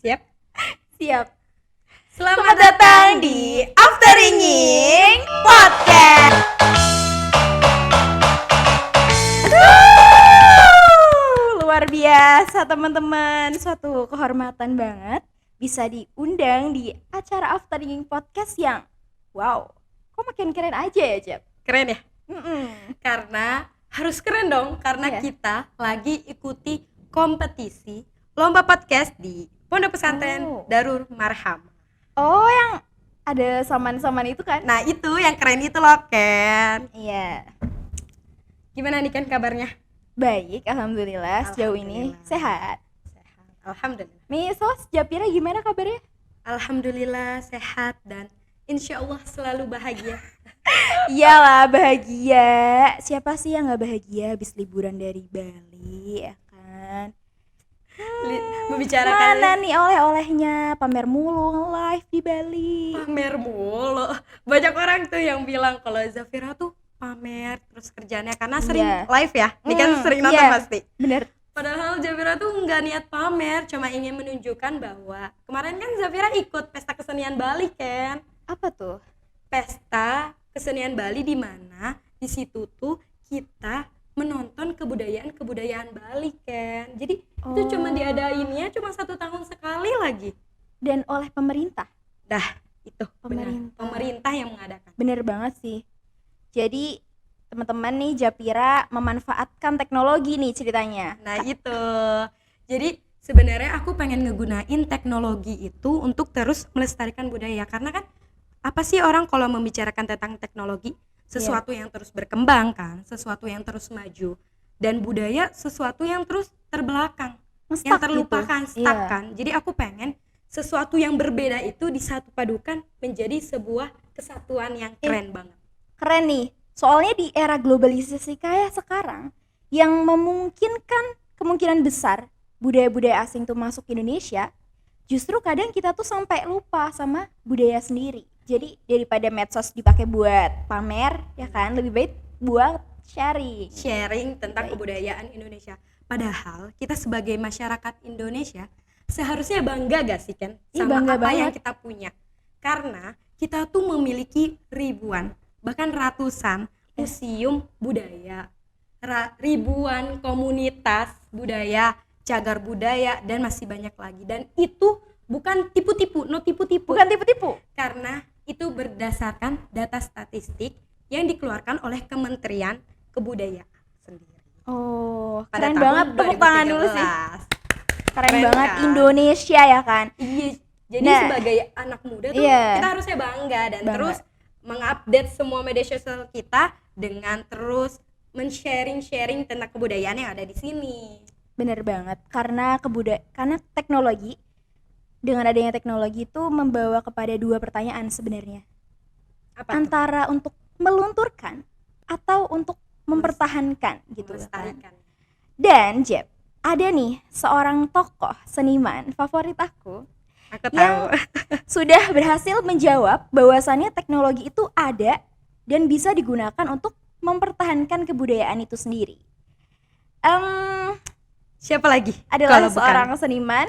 Siap? Siap. Selamat datang di After Ringing Podcast. Luar biasa teman-teman, suatu kehormatan banget bisa diundang di acara After Ringing Podcast yang wow, kok makin keren aja ya Jeb? Keren ya? Mm-mm. Karena harus keren dong, karena Iya. kita lagi ikuti kompetisi lomba podcast di Pondok Pesantren Oh. Darul Marham. Oh, yang ada saman-saman itu kan? Nah itu yang keren itu loh Ken. Iya. Gimana nih Ken kabarnya? Baik, alhamdulillah sejauh ini Alhamdulillah. sehat. Sehat. Alhamdulillah. Misos Japira gimana kabarnya? Alhamdulillah sehat dan insya Allah selalu bahagia. Iyalah bahagia. Siapa sih yang nggak bahagia habis liburan dari Bali ya kan? Membicarakan Mana nih oleh-olehnya? Pamer mulu nge-live di Bali. pamer mulu. Banyak orang tuh yang bilang kalau Zafira tuh pamer terus kerjanya karena sering Iya. live ya. Ini kan sering nonton iya. pasti. Bener. Padahal Zafira tuh nggak niat pamer, cuma ingin menunjukkan bahwa kemarin kan Zafira ikut pesta kesenian Bali kan. Apa tuh? Pesta kesenian Bali di mana di situ tuh kita menonton kebudayaan Bali kan. Jadi itu cuma diadainnya cuma 1 tahun sekali lagi. Dan oleh pemerintah. Dah itu benar. Pemerintah. Pemerintah yang mengadakan. Bener banget sih. Jadi teman-teman nih Japira memanfaatkan teknologi nih ceritanya. Nah itu. Jadi sebenarnya aku pengen ngegunain teknologi itu untuk terus melestarikan budaya. Karena kan apa sih orang kalau membicarakan tentang teknologi, sesuatu yang terus berkembang kan, sesuatu yang terus maju, dan budaya sesuatu yang terus terbelakang, yang Nge-stuck terlupakan, gitu. stuck Iya. kan. Jadi aku pengen sesuatu yang berbeda itu disatu padukan menjadi sebuah kesatuan yang keren banget. Keren nih. Soalnya di era globalisasi kayak sekarang yang memungkinkan kemungkinan besar budaya-budaya asing tuh masuk ke Indonesia, justru kadang kita tuh sampai lupa sama budaya sendiri. Jadi daripada medsos dipakai buat pamer ya kan, lebih baik buat sharing. Sharing tentang Baik. kebudayaan Indonesia. Padahal kita sebagai masyarakat Indonesia seharusnya bangga gak sih Ken Ih, sama bangga apa yang banget. kita punya. Karena kita tuh memiliki ribuan bahkan ratusan museum budaya, ribuan komunitas budaya, cagar budaya dan masih banyak lagi. Dan itu bukan tipu-tipu, no tipu-tipu. Bukan tipu-tipu. Karena itu berdasarkan data statistik yang dikeluarkan oleh Kementerian Kebudayaan sendiri. Oh, Pada keren tahun banget. Tepuk tangan dulu sih. 2013. Keren Keren banget kan? Indonesia ya kan. Iya, jadi Nah, sebagai anak muda tuh iya. kita harusnya bangga dan Bangga. terus mengupdate semua media sosial kita dengan terus men-sharing tentang kebudayaan yang ada di sini. Bener banget, karena teknologi, dengan adanya teknologi itu membawa kepada 2 pertanyaan sebenarnya. Apa tuh? Antara untuk melunturkan atau untuk mempertahankan gitu kan. Melestarikan. Dan Jeb, ada nih seorang tokoh seniman favorit aku Aku tahu. yang sudah berhasil menjawab bahwasannya teknologi itu ada dan bisa digunakan untuk mempertahankan kebudayaan itu sendiri. Siapa lagi? Adalah Kalau bukan seorang seniman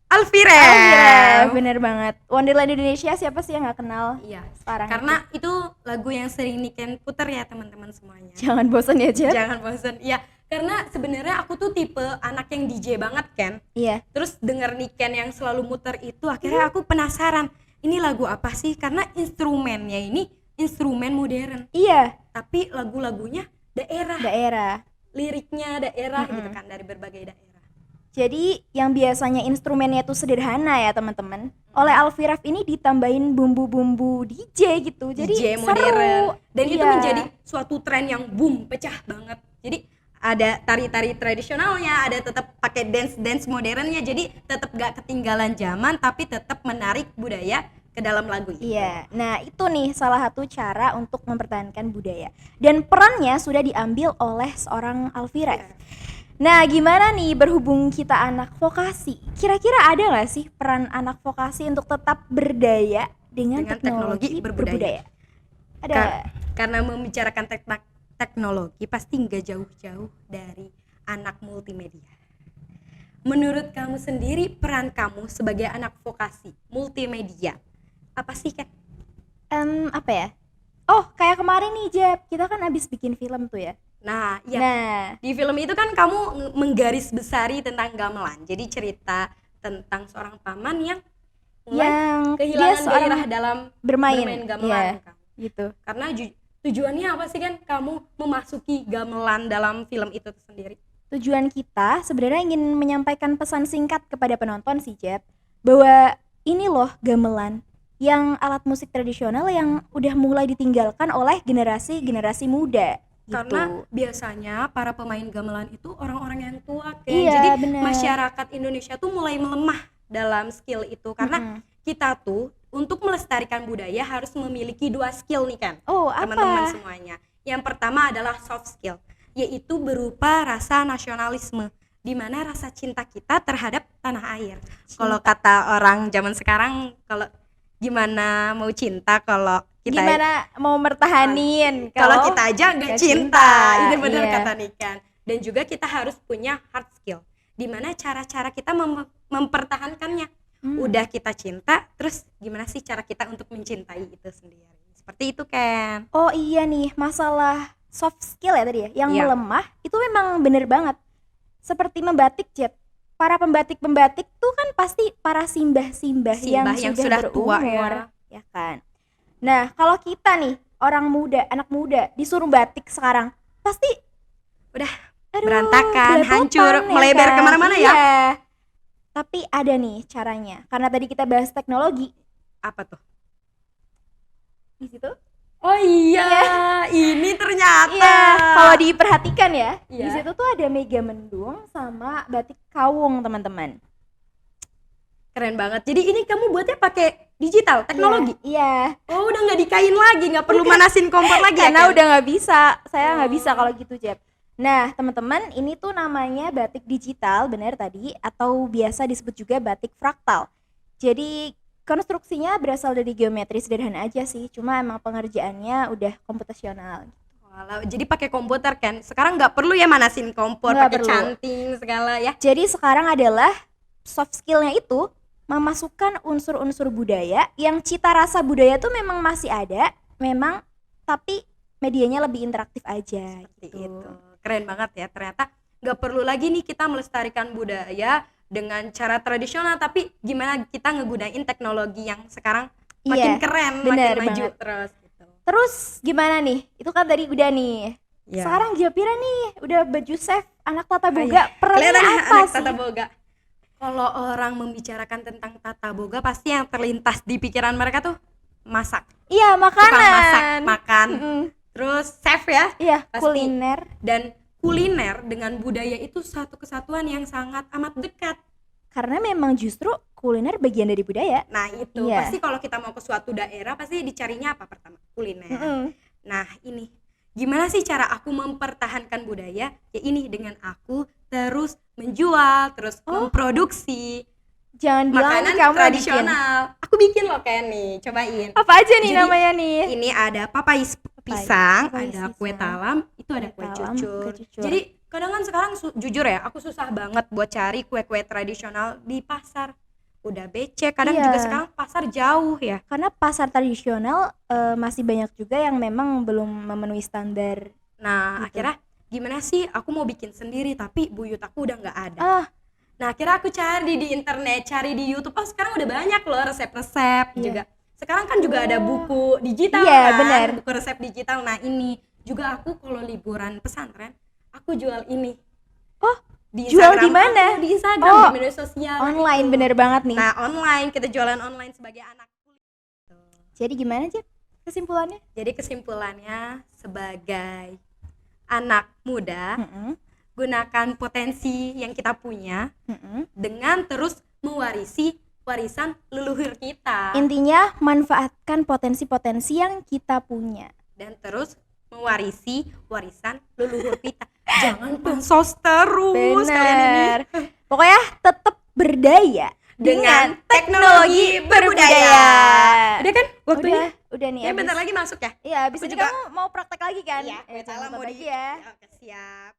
Alfira. bener banget. Wonderland Indonesia, siapa sih yang nggak kenal Iya. sekarang? Karena itu lagu yang sering Niken putar ya teman-teman semuanya. Jangan bosan ya Jeb. Jangan bosan. Iya, karena sebenarnya aku tuh tipe anak yang DJ banget kan. Iya. Terus denger Niken yang selalu muter itu akhirnya aku penasaran. Ini lagu apa sih? Karena instrumennya ini instrumen modern, Iya, tapi lagu-lagunya daerah, daerah. liriknya daerah gitu kan dari berbagai daerah. Jadi yang biasanya instrumennya itu sederhana ya teman-teman, oleh Alfiraf ini ditambahin bumbu-bumbu DJ gitu. Jadi DJ seru. modern. Dan itu Iya. menjadi suatu tren yang boom, pecah banget. Jadi ada tari-tari tradisionalnya, ada tetap pakai dance modernnya. Jadi tetap gak ketinggalan zaman tapi tetap menarik budaya ke dalam lagu itu. Iya, nah itu nih salah satu cara untuk mempertahankan budaya. Dan perannya sudah diambil oleh seorang Alfiraf. Nah gimana nih berhubung kita anak vokasi, kira-kira ada gak sih peran anak vokasi untuk tetap berdaya dengan teknologi berbudaya? Ada. Karena membicarakan teknologi pasti nggak jauh-jauh dari anak multimedia. menurut kamu sendiri peran kamu sebagai anak vokasi multimedia apa sih Kat? Apa ya? Oh, kayak kemarin nih Jeb, kita kan abis bikin film tuh ya. Nah, ya Nah, di film itu kan kamu menggaris besari tentang gamelan. Jadi cerita tentang seorang paman yang mulai yang dia kehilangan seorang gairah dalam bermain gamelan kan. gitu. Karena tujuannya apa sih kan kamu memasuki gamelan dalam film itu sendiri? Tujuan kita sebenarnya ingin menyampaikan pesan singkat kepada penonton sih Jeb, bahwa ini loh gamelan, yang alat musik tradisional yang udah mulai ditinggalkan oleh generasi muda gitu. Karena biasanya para pemain gamelan itu orang-orang yang tua kan. Iya, Jadi bener. masyarakat Indonesia tuh mulai melemah dalam skill itu karena kita tuh untuk melestarikan budaya harus memiliki 2 skill nih kan. Oh, Teman-teman apa? semuanya. Yang pertama adalah soft skill, yaitu berupa rasa nasionalisme, di mana rasa cinta kita terhadap tanah air. Kalau kata orang zaman sekarang, kalau gimana mau cinta kalau kita Gimana mau mertahanin kalau kita aja nggak nggak cinta, cinta, itu benar iya. kata Nikan. Dan juga kita harus punya hard skill, dimana cara-cara kita mempertahankannya. Udah kita cinta, terus gimana sih cara kita untuk mencintai itu sendiri? Seperti itu kan? Oh iya nih, masalah soft skill ya tadi ya, yang Iya. melemah itu memang bener banget. Seperti membatik Jeb, para pembatik-pembatik tuh kan pasti para simbah-simbah yang sudah tua berumur, ya kan. Nah, kalau kita nih orang muda, anak muda disuruh batik sekarang, pasti Udah aduh, berantakan, belepotan, hancur, ya melebar kan? kemana-mana ya. Iya. Tapi ada nih caranya, karena tadi kita bahas teknologi Apa tuh? di situ. Oh iya, ini ternyata. Iya, kalau diperhatikan ya, di Iya. situ tuh ada mega mendung sama batik kawung, teman-teman. Keren banget. Jadi ini kamu buatnya pakai digital, teknologi. Iya, Oh, udah nggak dikain lagi, nggak perlu manasin kompor lagi ya, karena Ken? udah nggak bisa, saya nggak Oh. bisa kalau gitu, Jeb. Nah, teman-teman, ini tuh namanya batik digital, benar tadi, atau biasa disebut juga batik fraktal. Jadi konstruksinya berasal dari geometri sederhana aja sih, cuma emang pengerjaannya udah komputasional. Walau, jadi pakai komputer kan. Sekarang nggak perlu ya manasin kompor, Nggak pakai perlu. canting segala ya. Jadi sekarang adalah soft skillnya itu memasukkan unsur-unsur budaya yang cita rasa budaya tuh memang masih ada, memang tapi medianya lebih interaktif aja Seperti gitu. itu. Keren banget ya. Ternyata nggak perlu lagi nih kita melestarikan budaya dengan cara tradisional, tapi gimana kita ngegunain teknologi yang sekarang makin Iya, keren, bener makin maju banget. terus gitu. Terus gimana nih? Itu kan tadi udah nih. Ya. Sekarang Japira nih udah baju chef anak Tata Oh Boga. iya. Perannya Kelihatan apa anak sih? Tata Boga. Kalau orang membicarakan tentang Tata Boga, pasti yang terlintas di pikiran mereka tuh masak, Iya, tukang masak, makanan. makan, Mm-mm. terus chef ya. Iya, Pasti. kuliner. Dan kuliner dengan budaya itu satu kesatuan yang sangat amat dekat. Karena memang justru kuliner bagian dari budaya. Nah itu Iya. pasti kalau kita mau ke suatu daerah pasti dicarinya apa pertama? Kuliner. Mm-mm. Nah ini gimana sih cara aku mempertahankan budaya? Ya ini dengan aku terus menjual, terus memproduksi Jangan bilang makanan kamu bikin. tradisional. Aku bikin loh kayak nih, cobain. Apa aja nih Jadi, namanya nih? Ini ada papais pisang, papais ada kue pisang, talam, itu ada kue kue talam, cucur. kue cucur. Jadi kadang kan sekarang jujur ya, aku susah banget buat cari kue-kue tradisional di pasar. Udah becek, kadang Iya. juga sekarang pasar jauh ya. Karena pasar tradisional masih banyak juga yang memang belum memenuhi standar. Nah, Gitu. akhirnya gimana sih? Aku mau bikin sendiri tapi buyut aku udah nggak ada. Ah, Nah, akhirnya aku cari di internet, cari di YouTube. Oh, sekarang udah banyak loh resep-resep Iya. juga. Sekarang kan juga ada buku digital Iya, kan, benar. buku resep digital. Nah, ini juga aku kalau liburan pesantren, aku jual ini. Oh, Di jual Instagram di mana? aku, di Instagram, Oh, di media sosial. online itu. bener banget nih. Nah, online, kita jualan online sebagai anak. Jadi gimana Jep kesimpulannya? Jadi kesimpulannya sebagai anak muda, Mm-mm, gunakan potensi yang kita punya mm-mm. dengan terus mewarisi warisan leluhur kita Intinya manfaatkan potensi-potensi yang kita punya. dan terus mewarisi warisan leluhur kita. Jangan pansos terus kalian ini Bener. Pokoknya tetap berdaya dengan teknologi berbudaya. Udah kan waktunya? Udah nih. Ya bentar abis- lagi masuk ya? Iya, abis Aku ini juga- kamu mau praktek lagi kan? Iya, Ya, kue jangan talam lupa mau bagi ya. Oke, siap.